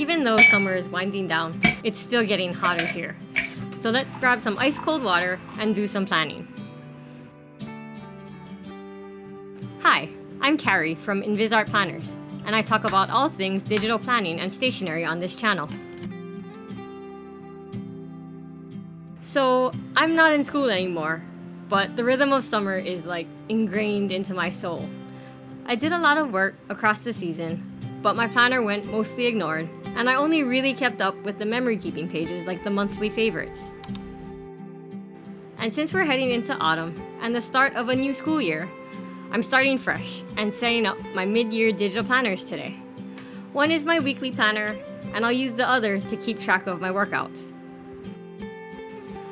even though summer is winding down, it's still getting hotter here. So let's grab some ice cold water and do some planning. Hi, I'm Carrie from InvisArt Planners, and I talk about all things digital planning and stationery on this channel. So, I'm not in school anymore, but the rhythm of summer is like ingrained into my soul. I did a lot of work across the season, but my planner went mostly ignored, and I only really kept up with the memory keeping pages like the monthly favorites. And since we're heading into autumn and the start of a new school year, I'm starting fresh and setting up my mid-year digital planners today. One is my weekly planner, and I'll use the other to keep track of my workouts.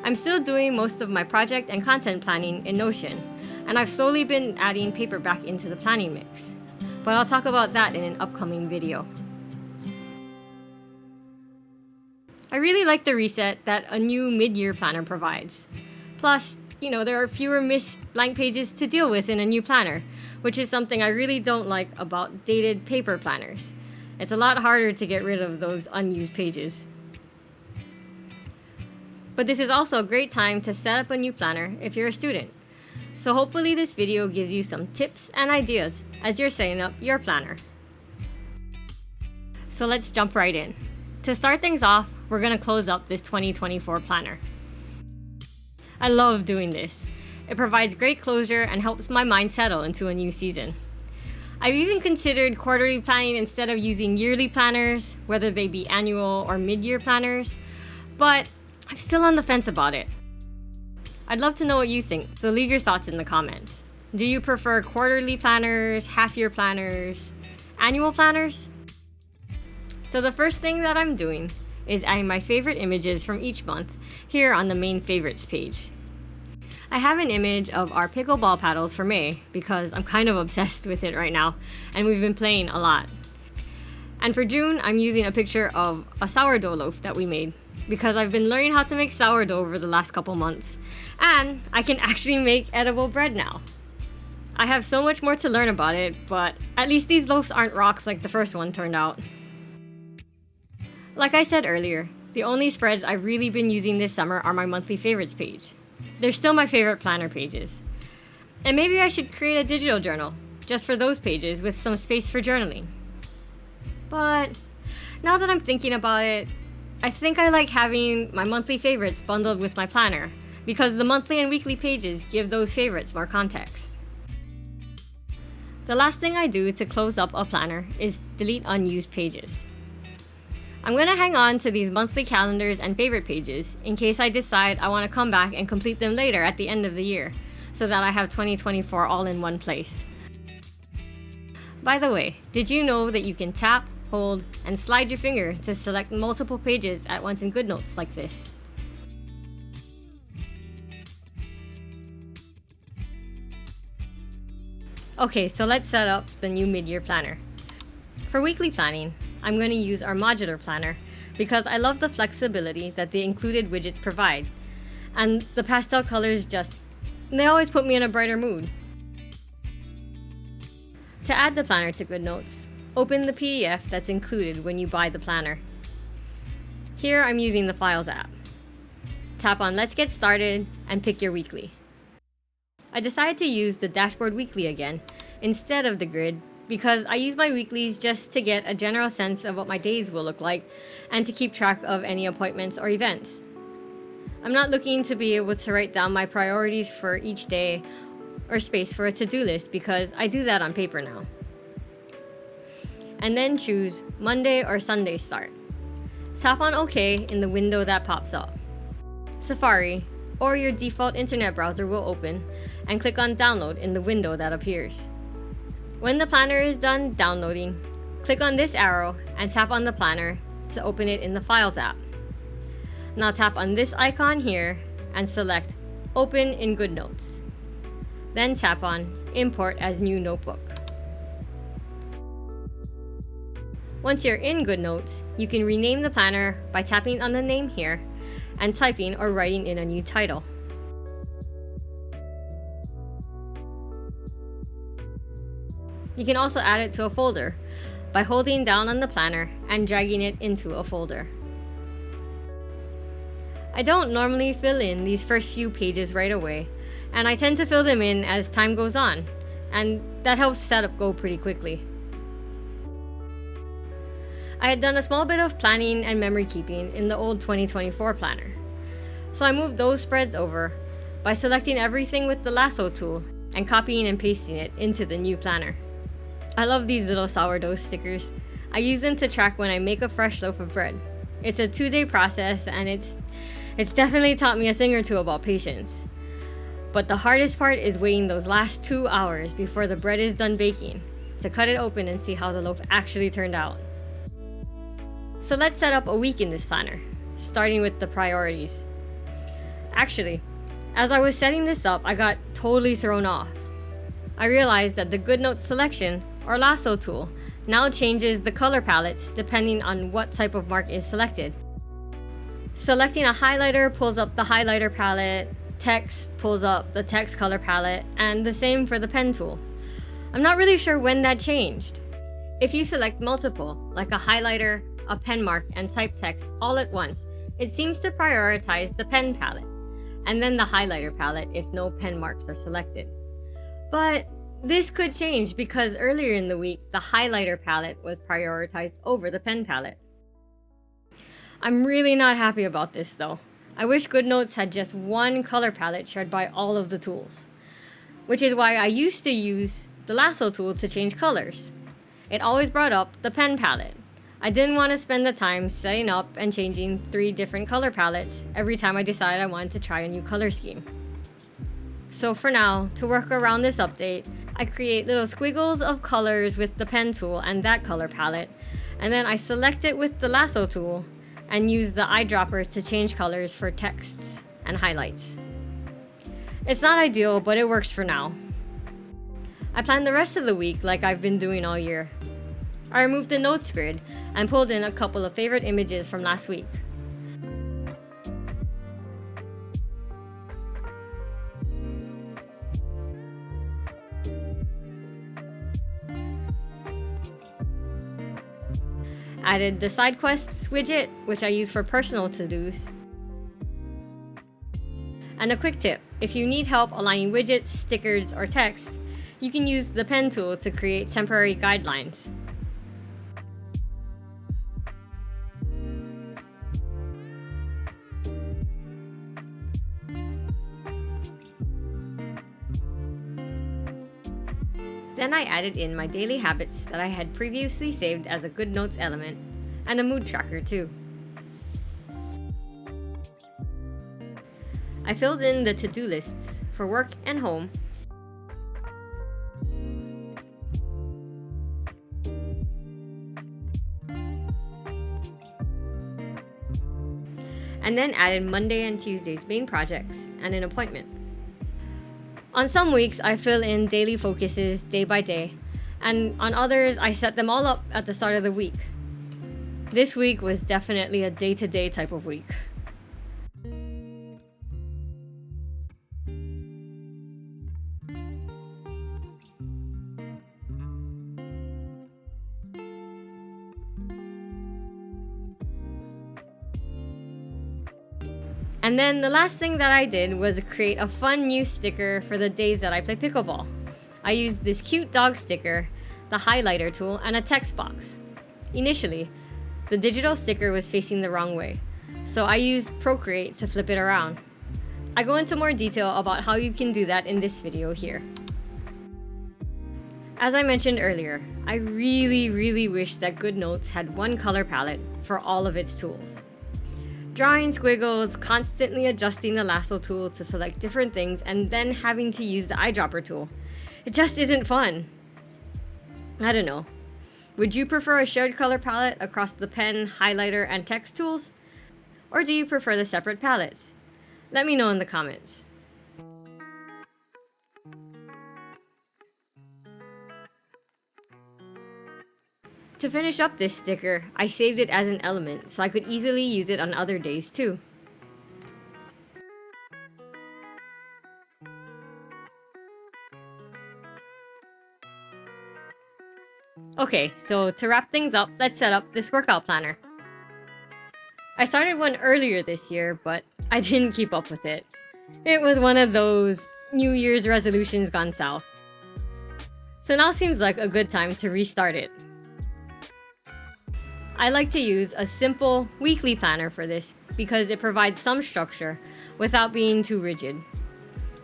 I'm still doing most of my project and content planning in Notion, and I've slowly been adding paper back into the planning mix. But I'll talk about that in an upcoming video. I really like the reset that a new mid-year planner provides. Plus, there are fewer missed blank pages to deal with in a new planner, which is something I really don't like about dated paper planners. It's a lot harder to get rid of those unused pages. But this is also a great time to set up a new planner if you're a student. So hopefully this video gives you some tips and ideas as you're setting up your planner. So let's jump right in. To start things off, we're going to close up this 2024 planner. I love doing this. It provides great closure and helps my mind settle into a new season. I've even considered quarterly planning instead of using yearly planners, whether they be annual or mid-year planners, but I'm still on the fence about it. I'd love to know what you think, so leave your thoughts in the comments. Do you prefer quarterly planners, half-year planners, annual planners? So the first thing that I'm doing is adding my favorite images from each month here on the main favorites page. I have an image of our pickleball paddles for May because I'm kind of obsessed with it right now, and we've been playing a lot. And for June, I'm using a picture of a sourdough loaf that we made because I've been learning how to make sourdough over the last couple months, and I can actually make edible bread now. I have so much more to learn about it, but at least these loaves aren't rocks like the first one turned out. Like I said earlier, the only spreads I've really been using this summer are my monthly favorites page. They're still my favorite planner pages. And maybe I should create a digital journal just for those pages with some space for journaling. But now that I'm thinking about it, I think I like having my monthly favorites bundled with my planner because the monthly and weekly pages give those favorites more context. The last thing I do to close up a planner is delete unused pages. I'm going to hang on to these monthly calendars and favorite pages in case I decide I want to come back and complete them later at the end of the year so that I have 2024 all in one place. By the way, did you know that you can tap, hold, and slide your finger to select multiple pages at once in GoodNotes like this? Okay, so let's set up the new mid-year planner. For weekly planning, I'm going to use our modular planner because I love the flexibility that the included widgets provide. And the pastel colors they always put me in a brighter mood. To add the planner to GoodNotes, open the PDF that's included when you buy the planner. Here I'm using the Files app. Tap on Let's Get Started and pick your weekly. I decided to use the Dashboard Weekly again instead of the grid because I use my weeklies just to get a general sense of what my days will look like and to keep track of any appointments or events. I'm not looking to be able to write down my priorities for each day or space for a to-do list because I do that on paper now. And then choose Monday or Sunday start. Tap on OK in the window that pops up. Safari or your default internet browser will open and click on Download in the window that appears. When the planner is done downloading, click on this arrow and tap on the planner to open it in the Files app. Now tap on this icon here and select Open in GoodNotes. Then tap on Import as New Notebook. Once you're in GoodNotes, you can rename the planner by tapping on the name here and typing or writing in a new title. You can also add it to a folder, by holding down on the planner and dragging it into a folder. I don't normally fill in these first few pages right away, and I tend to fill them in as time goes on, and that helps setup go pretty quickly. I had done a small bit of planning and memory keeping in the old 2024 planner, so I moved those spreads over by selecting everything with the lasso tool and copying and pasting it into the new planner. I love these little sourdough stickers. I use them to track when I make a fresh loaf of bread. It's a 2-day process, and it's definitely taught me a thing or two about patience. But the hardest part is waiting those last 2 hours before the bread is done baking to cut it open and see how the loaf actually turned out. So let's set up a week in this planner, starting with the priorities. Actually, as I was setting this up, I got totally thrown off. I realized that the GoodNotes selection, or lasso tool, now changes the color palettes depending on what type of mark is selected. Selecting a highlighter pulls up the highlighter palette, text pulls up the text color palette, and the same for the pen tool. I'm not really sure when that changed. If you select multiple, like a highlighter, a pen mark, and type text all at once, it seems to prioritize the pen palette, and then the highlighter palette if no pen marks are selected. But this could change because earlier in the week, the highlighter palette was prioritized over the pen palette. I'm really not happy about this though. I wish GoodNotes had just one color palette shared by all of the tools, which is why I used to use the lasso tool to change colors. It always brought up the pen palette. I didn't want to spend the time setting up and changing 3 different color palettes every time I decided I wanted to try a new color scheme. So for now, to work around this update, I create little squiggles of colors with the pen tool and that color palette, and then I select it with the lasso tool and use the eyedropper to change colors for texts and highlights. It's not ideal, but it works for now. I plan the rest of the week like I've been doing all year. I removed the notes grid and pulled in a couple of favorite images from last week. Added the side quests widget, which I use for personal to-dos. And a quick tip, if you need help aligning widgets, stickers, or text, you can use the pen tool to create temporary guidelines. Then I added in my daily habits that I had previously saved as a GoodNotes element, and a mood tracker too. I filled in the to-do lists for work and home, and then added Monday and Tuesday's main projects and an appointment. On some weeks, I fill in daily focuses day by day, and on others, I set them all up at the start of the week. This week was definitely a day-to-day type of week. And then the last thing that I did was create a fun new sticker for the days that I play pickleball. I used this cute dog sticker, the highlighter tool, and a text box. Initially, the digital sticker was facing the wrong way, so I used Procreate to flip it around. I go into more detail about how you can do that in this video here. As I mentioned earlier, I really wish that GoodNotes had one color palette for all of its tools. Drawing squiggles, constantly adjusting the lasso tool to select different things, and then having to use the eyedropper tool. It just isn't fun. I don't know. Would you prefer a shared color palette across the pen, highlighter, and text tools? Or do you prefer the separate palettes? Let me know in the comments. To finish up this sticker, I saved it as an element so I could easily use it on other days too. Okay, so to wrap things up, let's set up this workout planner. I started one earlier this year, but I didn't keep up with it. It was one of those New Year's resolutions gone south. So now seems like a good time to restart it. I like to use a simple weekly planner for this because it provides some structure without being too rigid.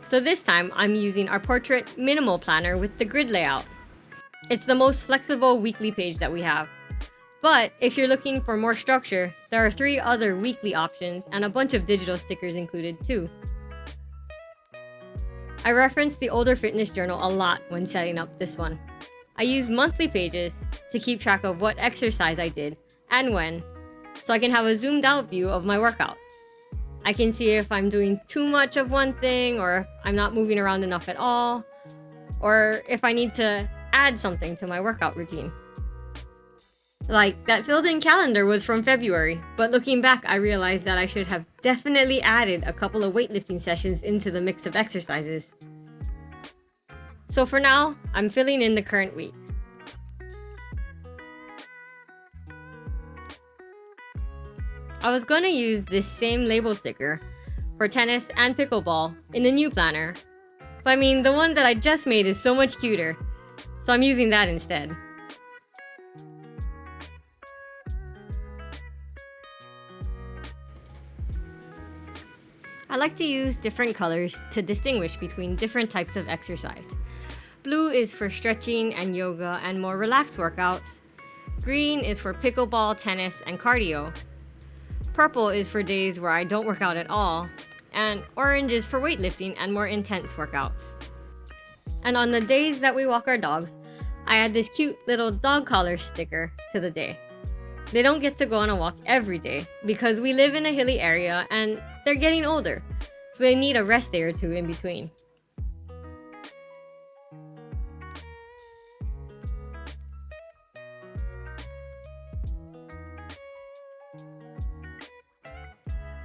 So this time I'm using our portrait minimal planner with the grid layout. It's the most flexible weekly page that we have. But if you're looking for more structure, there are 3 other weekly options and a bunch of digital stickers included too. I reference the older fitness journal a lot when setting up this one. I use monthly pages to keep track of what exercise I did and when, so I can have a zoomed out view of my workouts. I can see if I'm doing too much of one thing, or if I'm not moving around enough at all, or if I need to add something to my workout routine. Like, that filled-in calendar was from February, but looking back, I realized that I should have definitely added a couple of weightlifting sessions into the mix of exercises. So for now, I'm filling in the current week. I was gonna use this same label sticker for tennis and pickleball in the new planner, but I mean, the one that I just made is so much cuter, so I'm using that instead. I like to use different colors to distinguish between different types of exercise. Blue is for stretching and yoga and more relaxed workouts. Green is for pickleball, tennis, and cardio. Purple is for days where I don't work out at all. And orange is for weightlifting and more intense workouts. And on the days that we walk our dogs, I add this cute little dog collar sticker to the day. They don't get to go on a walk every day because we live in a hilly area and they're getting older, so they need a rest day or two in between.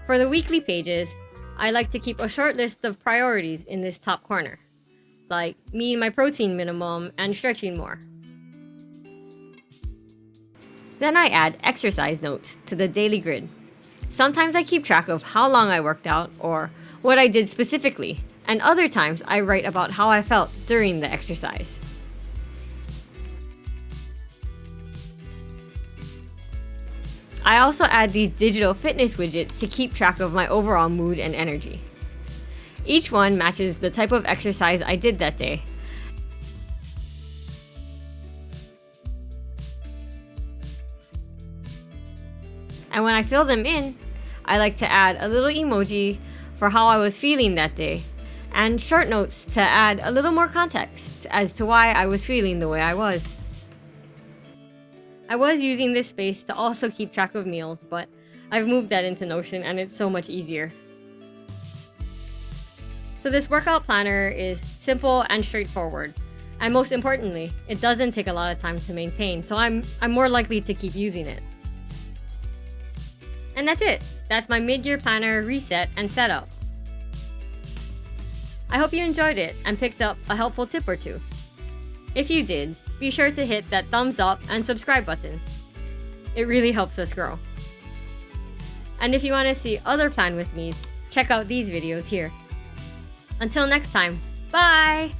For the weekly pages, I like to keep a short list of priorities in this top corner, like meeting my protein minimum and stretching more. Then I add exercise notes to the daily grid. Sometimes I keep track of how long I worked out or what I did specifically, and other times I write about how I felt during the exercise. I also add these digital fitness widgets to keep track of my overall mood and energy. Each one matches the type of exercise I did that day. And when I fill them in, I like to add a little emoji for how I was feeling that day, and short notes to add a little more context as to why I was feeling the way I was. I was using this space to also keep track of meals, but I've moved that into Notion and it's so much easier. So this workout planner is simple and straightforward. And most importantly, it doesn't take a lot of time to maintain, so I'm more likely to keep using it. And that's it. That's my mid-year planner reset and setup. I hope you enjoyed it and picked up a helpful tip or two. If you did, be sure to hit that thumbs up and subscribe buttons. It really helps us grow. And if you want to see other plan with me's, check out these videos here. Until next time, bye!